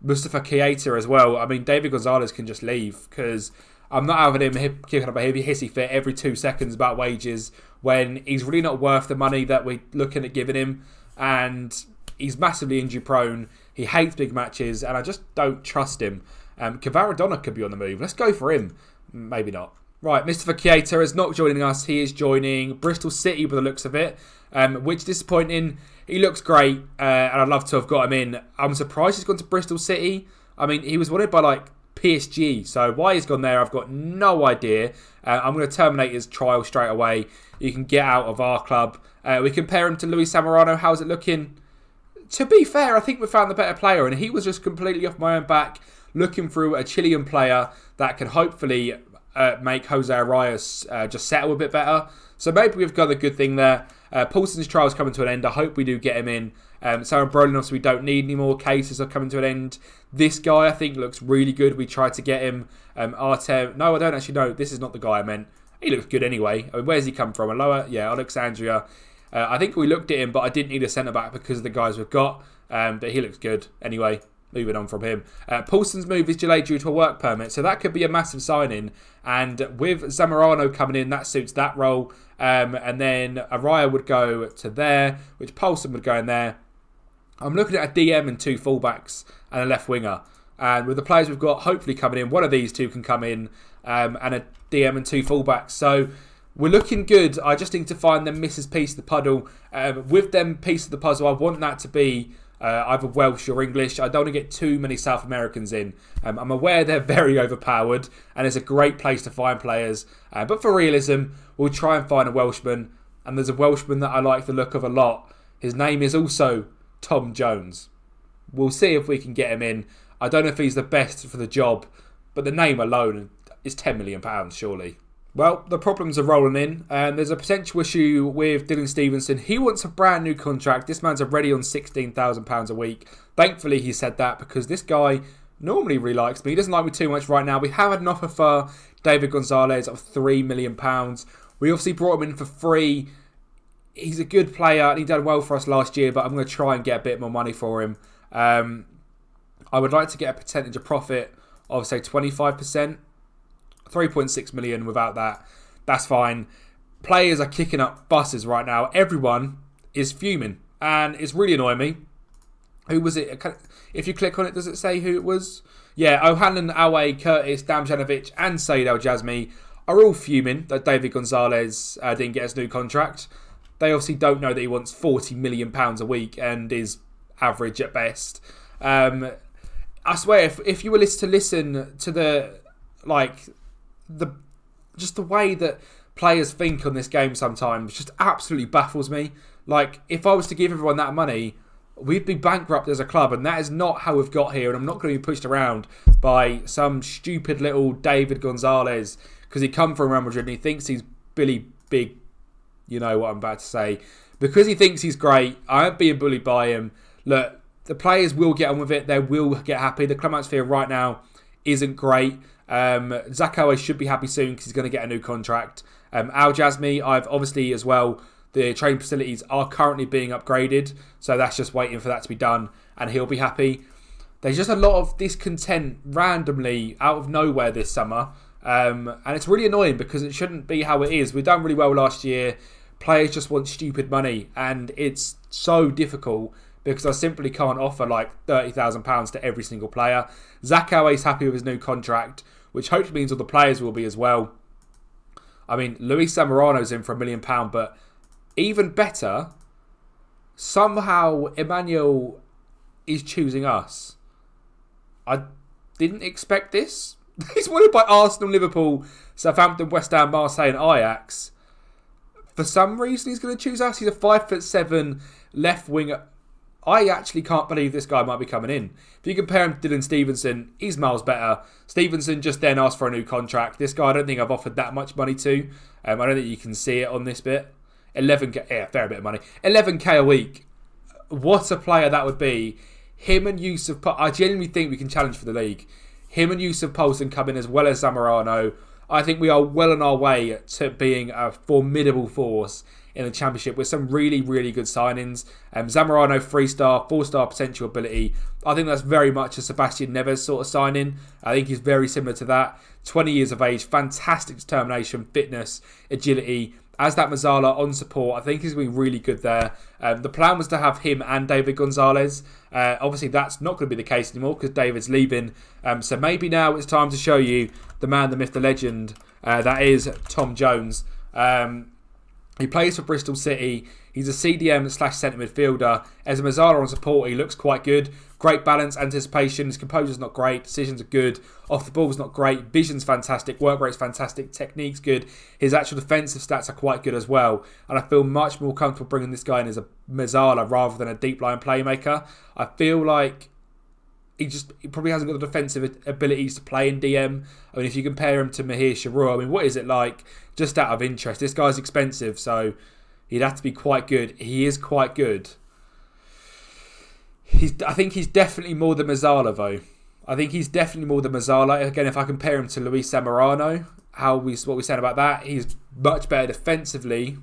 Speaker 1: Mustafa Keita as well, David Gonzalez can just leave, because I'm not having him kicking up a heavy hissy fit every 2 seconds about wages when he's really not worth the money that we're looking at giving him, and he's massively injury prone. He hates big matches, and I just don't trust him. Kvaradona could be on the move. Let's go for him. Maybe not. Right, Mr. Keita is not joining us. He is joining Bristol City by the looks of it, which is disappointing. He looks great, and I'd love to have got him in. I'm surprised he's gone to Bristol City. I mean, he was wanted by like PSG, so why he's gone there, I've got no idea. I'm going to terminate his trial straight away. You can get out of our club. We compare him to Luis Zamorano. How's it looking? To be fair, I think we found the better player, and he was just completely off my own back, looking through a Chilean player that can hopefully make Jose Arias just settle a bit better. So maybe we've got a good thing there. Paulson's trial's coming to an end. I hope we do get him in. Sam Brolin, obviously, we don't need any more cases are coming to an end. This guy, I think, looks really good. We tried to get him. Artem. No, I don't actually know. This is not the guy I meant. He looks good anyway. I mean, where's he come from? A lower? Yeah, Alexandria. I think we looked at him, but I didn't need a centre-back because of the guys we've got. But he looks good. Anyway, moving on from him. Paulson's move is delayed due to a work permit, so that could be a massive signing. And with Zamorano coming in, that suits that role. And then Araya would go to there, which Paulson would go in there. I'm looking at a DM and 2 fullbacks and a left winger. And with the players we've got hopefully coming in, one of these 2 can come in, and a DM and 2 fullbacks. So we're looking good. I just need to find them Mrs. Piece of the puzzle. With them piece of the puzzle, I want that to be either Welsh or English. I don't want to get too many South Americans in. I'm aware they're very overpowered, and it's a great place to find players. But for realism, we'll try and find a Welshman. And there's a Welshman that I like the look of a lot. His name is also Tom Jones. We'll see if we can get him in. I don't know if he's the best for the job, but the name alone is £10 million, surely. Well, the problems are rolling in. There's a potential issue with Dylan Stevenson. He wants a brand new contract. This man's already on £16,000 a week. Thankfully, he said that because this guy normally really likes me. He doesn't like me too much right now. We have had an offer for David Gonzalez of £3 million. We obviously brought him in for free. He's a good player and he done well for us last year, but I'm going to try and get a bit more money for him. I would like to get a percentage of profit of, say, 25%. 3.6 million without that. That's fine. Players are kicking up buses right now. Everyone is fuming. And it's really annoying me. Who was it? If you click on it, does it say who it was? Yeah, Ohanan, Awe, Curtis, Damjanovic and Said El Jazmi are all fuming that David Gonzalez didn't get his new contract. They obviously don't know that he wants £40 million a week and is average at best. I swear, if you were to listen to the way that players think on this game sometimes just absolutely baffles me. Like, if I was to give everyone that money, we'd be bankrupt as a club, and that is not how we've got here, and I'm not going to be pushed around by some stupid little David Gonzalez because he come from Real Madrid and he thinks he's Billy Big, you know what I'm about to say. Because he thinks he's great, I ain't being bullied by him. Look, the players will get on with it. They will get happy. The club atmosphere right now isn't great. Zakawa should be happy soon because he's going to get a new contract. Al Jazmi, I've obviously as well, the training facilities are currently being upgraded. So that's just waiting for that to be done and he'll be happy. There's just a lot of discontent randomly out of nowhere this summer. And it's really annoying because it shouldn't be how it is. We've done really well last year. Players just want stupid money and it's so difficult because I simply can't offer like £30,000 to every single player. Zakawa is happy with his new contract, which hopefully means all the players will be as well. I mean, Luis Zamorano's in for £1 million, but even better, somehow Emmanuel is choosing us. I didn't expect this. He's wanted by Arsenal, Liverpool, Southampton, West Ham, Marseille and Ajax. For some reason, he's going to choose us. He's a 5'7" left winger. I actually can't believe this guy might be coming in. If you compare him to Dylan Stevenson, he's miles better. Stevenson just then asked for a new contract. This guy, I don't think I've offered that much money to. I don't think you can see it on this bit. 11k, yeah, fair bit of money. 11k a week. What a player that would be. Him and Yusuf, I genuinely think we can challenge for the league. Him and Yusuf Poulsen come in as well as Zamorano. I think we are well on our way to being a formidable force in the Championship with some really, really good signings. Zamorano, 3-star, 4-star potential ability. I think that's very much a Sebastian Neves sort of signing. I think he's very similar to that. 20 years of age, fantastic determination, fitness, agility. As that Mazzala on support, I think he's going to be really good there. The plan was to have him and David Gonzalez. Obviously, that's not going to be the case anymore because David's leaving. So maybe now it's time to show you the man, the myth, the legend. That is Tom Jones. He plays for Bristol City. He's a CDM/centre midfielder. As a Mazzala on support, he looks quite good. Great balance, anticipation. His composure's not great. Decisions are good. Off the ball's not great. Vision's fantastic. Work rate's fantastic. Technique's good. His actual defensive stats are quite good as well. And I feel much more comfortable bringing this guy in as a Mazzala rather than a deep line playmaker. I feel like he probably hasn't got the defensive abilities to play in DM. I mean, if you compare him to Mahir Sharur, I mean, what is it like? Just out of interest, this guy's expensive, so he'd have to be quite good. He is quite good. I think he's definitely more than Mazzala, though. I think he's definitely more than Mazzala. Again, if I compare him to Luis Zamorano, what we said about that, he's much better defensively.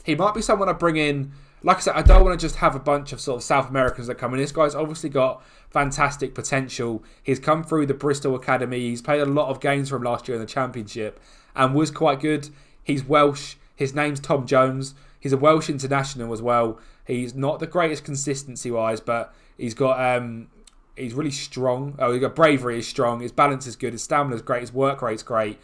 Speaker 1: He might be someone I bring in. Like I said, I don't want to just have a bunch of sort of South Americans that come in. This guy's obviously got fantastic potential. He's come through the Bristol Academy. He's played a lot of games for him last year in the Championship and was quite good. He's Welsh. His name's Tom Jones. He's a Welsh international as well. He's not the greatest consistency-wise, but he's got he's really strong. He's got bravery, he's strong. His balance is good. His stamina's great. His work rate's great.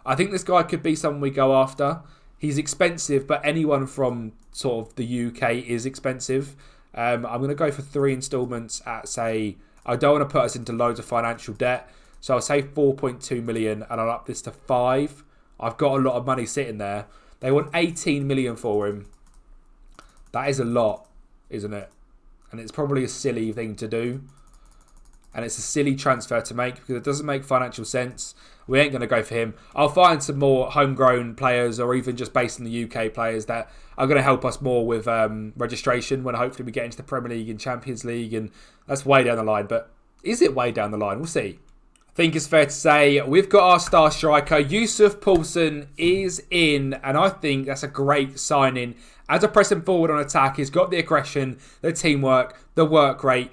Speaker 1: I think this guy could be someone we go after. He's expensive, but anyone from sort of the UK is expensive. I'm going to go for 3 instalments at, say, I don't want to put us into loads of financial debt. So I'll say 4.2 million and I'll up this to 5. I've got a lot of money sitting there. They want 18 million for him. That is a lot, isn't it? And it's probably a silly thing to do. And it's a silly transfer to make because it doesn't make financial sense. We ain't going to go for him. I'll find some more homegrown players or even just based in the UK players that are going to help us more with registration when hopefully we get into the Premier League and Champions League. And that's way down the line. But is it way down the line? We'll see. I think it's fair to say we've got our star striker. Yusuf Poulsen is in. And I think that's a great signing. As a pressing forward on attack, he's got the aggression, the teamwork, the work rate.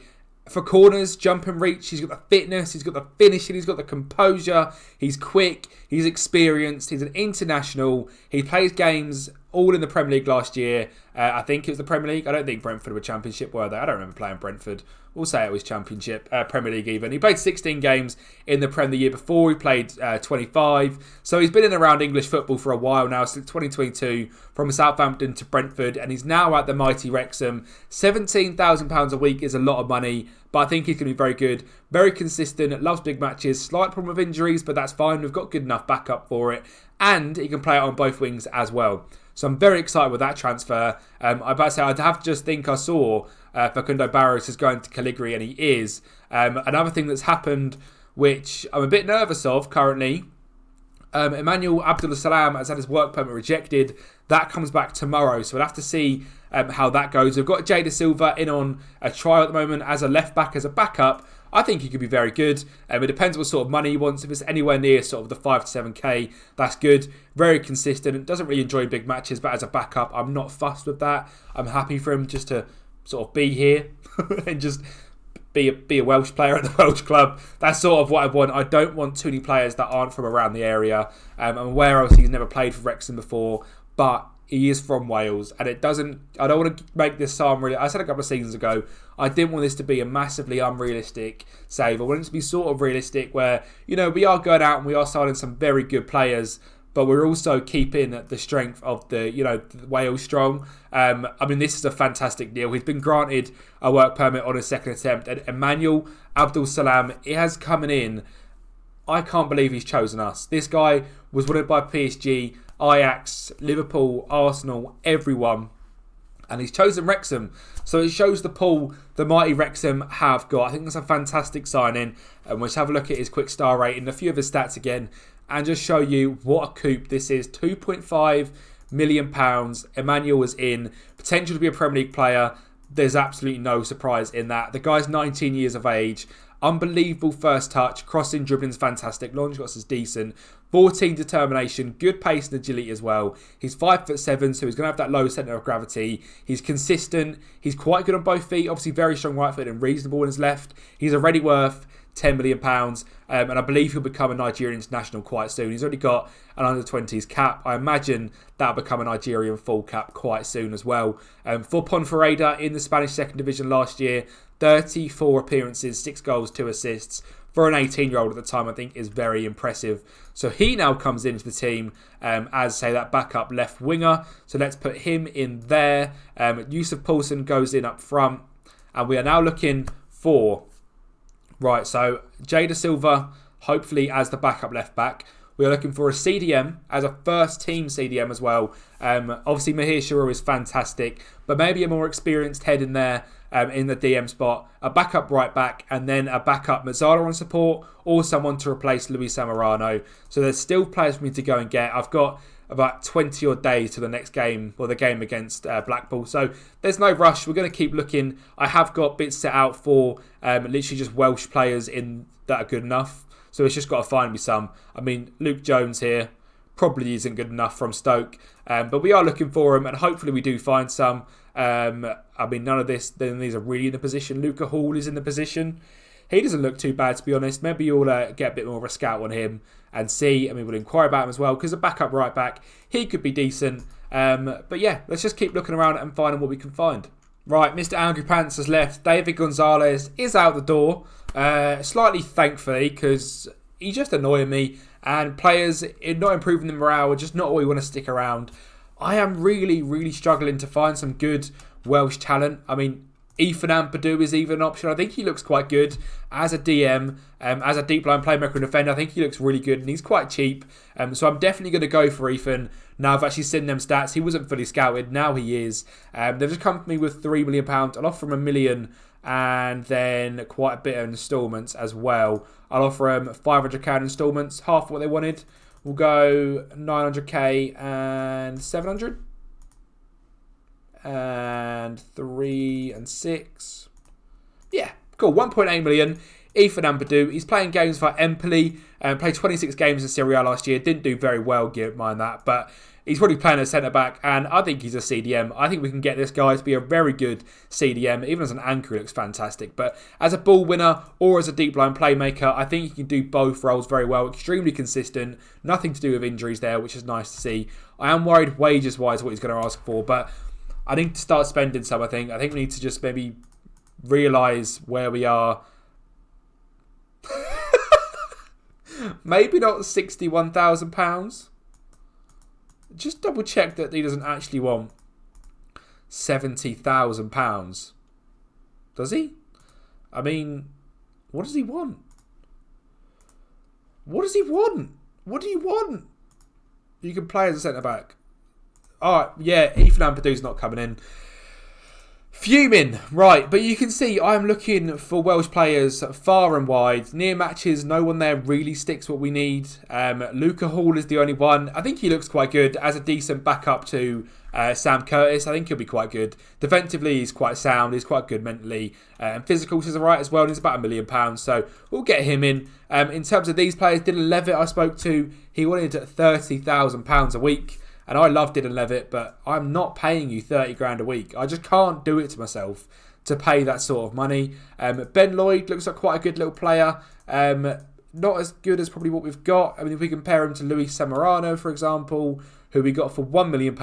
Speaker 1: For corners, jump and reach, he's got the fitness, he's got the finishing, he's got the composure, he's quick, he's experienced, he's an international, he plays games all in the Premier League last year. I think it was the Premier League. I don't think Brentford were Championship, were they? I don't remember playing Brentford. We'll say it was Championship, Premier League even. He played 16 games in the Premier the year before. He played 25. So he's been in and around English football for a while now, since 2022, from Southampton to Brentford. And he's now at the mighty Wrexham. £17,000 a week is a lot of money, but I think he's going to be very good. Very consistent, loves big matches. Slight problem with injuries, but that's fine. We've got good enough backup for it. And he can play it on both wings as well. So I'm very excited with that transfer. I'm about to say, I'd have to just think I saw Facundo Barros is going to Caligari, and he is. Another thing that's happened, which I'm a bit nervous of currently, Emmanuel Abdul Salam has had his work permit rejected. That comes back tomorrow, so we'll have to see how that goes. We've got Jada Silva in on a trial at the moment as a left back, as a backup. I think he could be very good. It depends what sort of money he wants. If it's anywhere near sort of the 5 to 7k, that's good. Very consistent. Doesn't really enjoy big matches, but as a backup, I'm not fussed with that. I'm happy for him just to sort of be here and just be a Welsh player at the Welsh club. That's sort of what I want. I don't want too many players that aren't from around the area. I'm aware, obviously, he's never played for Wrexham before, but he is from Wales, and I don't want to make this so unrealistic. I said a couple of seasons ago, I didn't want this to be a massively unrealistic save. I want it to be sort of realistic where, we are going out and we are signing some very good players, but we're also keeping the strength of the Wales strong. This is a fantastic deal. He's been granted a work permit on his second attempt, and Emmanuel Abdul Salam, it has coming in. I can't believe he's chosen us. This guy was wanted by PSG, Ajax, Liverpool, Arsenal, everyone, and he's chosen Wrexham. So it shows the pull the mighty Wrexham have got. I think that's a fantastic signing. And we'll just have a look at his quick star rating, a few of his stats again, and just show you what a coup this is. £2.5 million. Emmanuel is in. Potential to be a Premier League player. There's absolutely no surprise in that. The guy's 19 years of age. Unbelievable first touch. Crossing, dribbling's fantastic. Launch shots is decent. 14 determination. Good pace and agility as well. He's 5'7", so he's going to have that low centre of gravity. He's consistent. He's quite good on both feet. Obviously very strong right foot and reasonable on his left. He's already worth £10 million. And I believe he'll become a Nigerian international quite soon. He's already got an under-20s cap. I imagine that'll become a Nigerian full cap quite soon as well. For Ponferrada in the Spanish second division last year, 34 appearances, 6 goals, 2 assists. For an 18-year-old at the time, I think is very impressive. So he now comes into the team as, say, that backup left winger. So let's put him in there. Yusuf Poulsen goes in up front. And we are now looking for... Right, so Jay Da Silva, hopefully as the backup left back. We are looking for a CDM as a first team CDM as well. Obviously, Mahir Shura is fantastic, but maybe a more experienced head in there in the DM spot. A backup right back and then a backup Mazzara on support or someone to replace Luis Zamorano. So there's still players for me to go and get. I've got about 20 odd days to the next game or the game against Blackpool. So there's no rush. We're going to keep looking. I have got bits set out for literally just Welsh players in that are good enough. So it's just got to find me some. I mean, Luke Jones here probably isn't good enough from Stoke. But we are looking for him and hopefully we do find some. I mean, none of these are really in the position. Luca Hall is in the position. He doesn't look too bad, to be honest. Maybe you'll get a bit more of a scout on him and see. I mean, we'll inquire about him as well because a backup right back, he could be decent. But yeah, let's just keep looking around and finding what we can find. Right, Mr. Angry Pants has left. David Gonzalez is out the door. Slightly thankfully because he's just annoying me. And players not improving the morale are just not what we want to stick around. I am really, really struggling to find some good Welsh talent. I mean, Ethan Ampadu is even an option. I think he looks quite good as a DM, as a deep line playmaker and defender. I think he looks really good and he's quite cheap. So I'm definitely going to go for Ethan. Now I've actually seen them stats. He wasn't fully scouted. Now he is. They've just come to me with £3 million. I'll offer him $1 million and then quite a bit of instalments as well. I'll offer him 500k instalments, half what they wanted. We'll go 900k and 700. And 3 and 6. Yeah, cool. 1.8 million. Ethan Ampadu. He's playing games for Empoli. Played 26 games in Serie A last year. Didn't do very well, don't mind that. But he's probably playing as centre-back. And I think he's a CDM. I think we can get this guy to be a very good CDM. Even as an anchor, he looks fantastic. But as a ball winner or as a deep line playmaker, I think he can do both roles very well. Extremely consistent. Nothing to do with injuries there, which is nice to see. I am worried wages-wise what he's going to ask for. But I need to start spending some, I think. I think we need to just maybe realise where we are. Maybe not £61,000. Just double check that he doesn't actually want £70,000. Does he? I mean, what does he want? What does he want? What do you want? You can play as a centre-back. Alright, yeah, Ethan Ampadu's not coming in. Fuming. Right, but you can see I'm looking for Welsh players far and wide. Near matches, no one there really sticks what we need. Luca Hall is the only one. I think he looks quite good as a decent backup to Sam Curtis. I think he'll be quite good. Defensively, he's quite sound. He's quite good mentally. And physicals is alright as well. And he's about £1 million. So we'll get him in. In terms of these players, Dylan Levitt I spoke to, he wanted £30,000 a week. And I love Dylan Levitt, but I'm not paying you 30 grand a week. I just can't do it to myself to pay that sort of money. Ben Lloyd looks like quite a good little player. Not as good as probably what we've got. I mean, if we compare him to Luis Zamorano, for example, who we got for £1 million,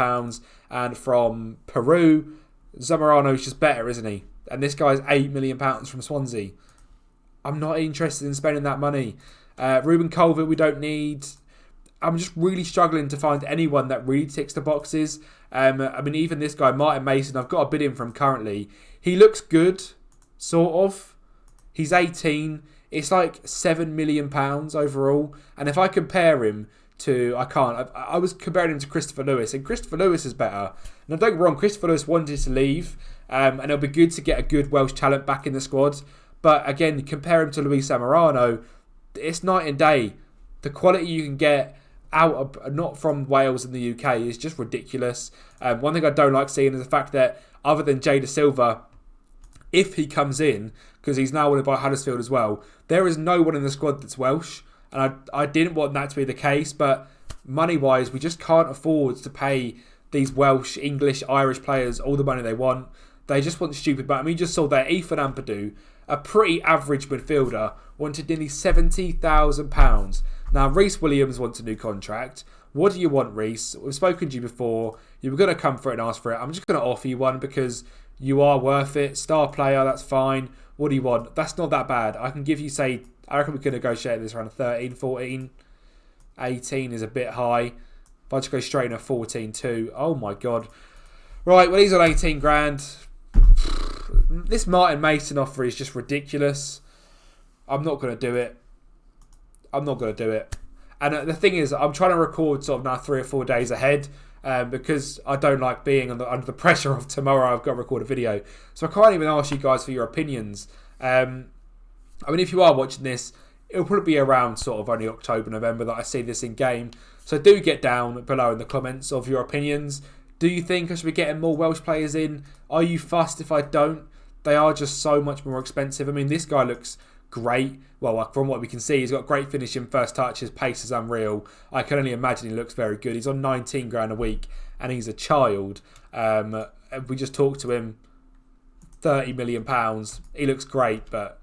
Speaker 1: and from Peru, Zamorano's just better, isn't he? And this guy's £8 million from Swansea. I'm not interested in spending that money. Ruben Colvert, we don't need. I'm just really struggling to find anyone that really ticks the boxes. I mean, even this guy, Martin Mason, I've got a bid in from currently. He looks good, sort of. He's 18. It's like £7 million overall. And if I compare him to, I was comparing him to Christopher Lewis, and Christopher Lewis is better. Now, don't get me wrong, Christopher Lewis wanted to leave, and it'll be good to get a good Welsh talent back in the squad. But again, compare him to Luis Zamorano, it's night and day. The quality you can get out of, not from Wales and the UK, is just ridiculous. One thing I don't like seeing is the fact that other than Jay Da Silva, if he comes in, because he's now wanted by Huddersfield as well, there is no one in the squad that's Welsh. And I didn't want that to be the case, but money-wise, we just can't afford to pay these Welsh, English, Irish players all the money they want. They just want stupid money. I mean, you just saw that Ethan Ampadu, a pretty average midfielder, wanted nearly £70,000. Now, Reece Williams wants a new contract. What do you want, Reece? We've spoken to you before. You were going to come for it and ask for it. I'm just going to offer you one because you are worth it. Star player, that's fine. What do you want? That's not that bad. I can give you, say, I reckon we could negotiate this around a 13, 14. 18 is a bit high. If I just go straight in a 14 too. Oh my God. Right, well, he's on 18 grand. This Martin Mason offer is just ridiculous. I'm not going to do it. I'm not going to do it. And the thing is, I'm trying to record sort of now 3 or 4 days ahead because I don't like being under the pressure of tomorrow. I've got to record a video. So I can't even ask you guys for your opinions. I mean, if you are watching this, it'll probably be around sort of only October, November that I see this in game. So do get down below in the comments of your opinions. Do you think I should be getting more Welsh players in? Are you fussed if I don't? They are just so much more expensive. I mean, this guy looks great. Well, from what we can see, he's got great finishing, first touch. His pace is unreal. I can only imagine he looks very good. He's on 19 grand a week and he's a child. We just talked to him, £30 million. He looks great, but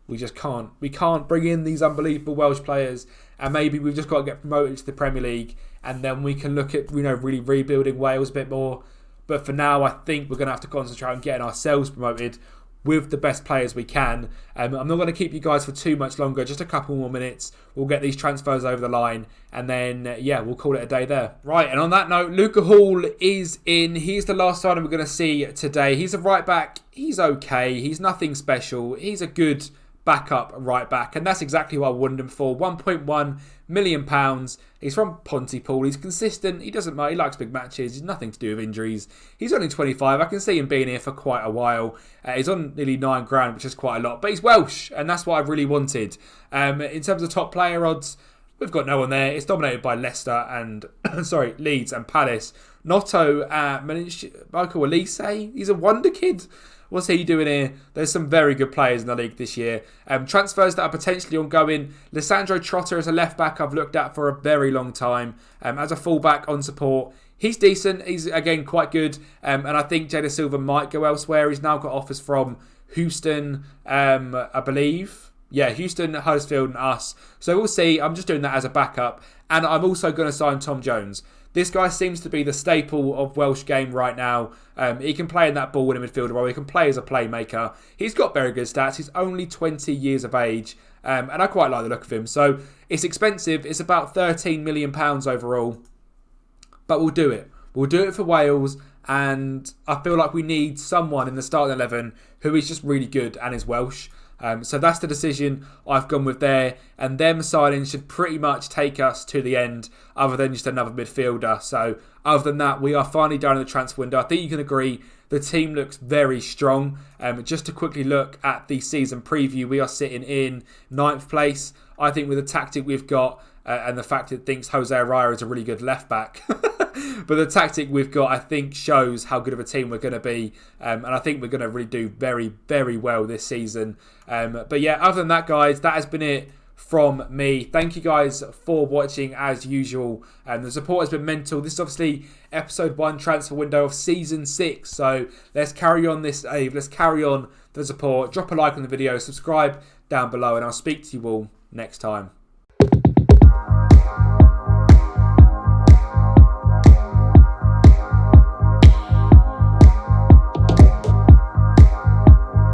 Speaker 1: we just can't. We can't bring in these unbelievable Welsh players, and maybe we've just got to get promoted to the Premier League, and then we can look at really rebuilding Wales a bit more. But for now, I think we're going to have to concentrate on getting ourselves promoted with the best players we can. I'm not going to keep you guys for too much longer, just a couple more minutes. We'll get these transfers over the line, and then, we'll call it a day there. Right, and on that note, Luca Hall is in. He's the last signing we're going to see today. He's a right back. He's okay. He's nothing special. He's a good backup right back, and that's exactly what I wanted him for. £1.1 million. He's from Pontypool. He's consistent. He doesn't mind. He likes big matches. He's nothing to do with injuries. He's only 25. I can see him being here for quite a while. He's on nearly 9 grand, which is quite a lot, but he's Welsh, and that's what I really wanted. In terms of top player odds, we've got no one there. It's dominated by Leicester and Leeds and Palace. Notto, Michael Elise. He's a Wonderkid. What's he doing here? There's some very good players in the league this year. Transfers that are potentially ongoing. Lissandro Trotter is a left back I've looked at for a very long time. As a fullback on support, he's decent. He's, again, quite good. And I think Jada Silva might go elsewhere. He's now got offers from Houston, I believe. Yeah, Houston, Huddersfield and us. So we'll see. I'm just doing that as a backup. And I'm also going to sign Tom Jones. This guy seems to be the staple of Welsh game right now. He can play in that ball in a midfielder role. He can play as a playmaker. He's got very good stats. He's only 20 years of age. And I quite like the look of him. So it's expensive. It's about £13 million overall. But we'll do it. We'll do it for Wales. And I feel like we need someone in the starting 11 who is just really good and is Welsh. So that's the decision I've gone with there. And them signings should pretty much take us to the end, other than just another midfielder. So other than that, we are finally done in the transfer window. I think you can agree the team looks very strong. Just to quickly look at the season preview, we are sitting in 9th place. I think with the tactic we've got and the fact that it thinks Jose Araya is a really good left back. But the tactic we've got, I think, shows how good of a team we're going to be. And I think we're going to really do very, very well this season. But yeah, other than that, guys, that has been it from me. Thank you guys for watching as usual. The support has been mental. This is obviously episode 1 transfer window of season 6. So let's carry on this, let's carry on the support. Drop a like on the video, subscribe down below, and I'll speak to you all next time.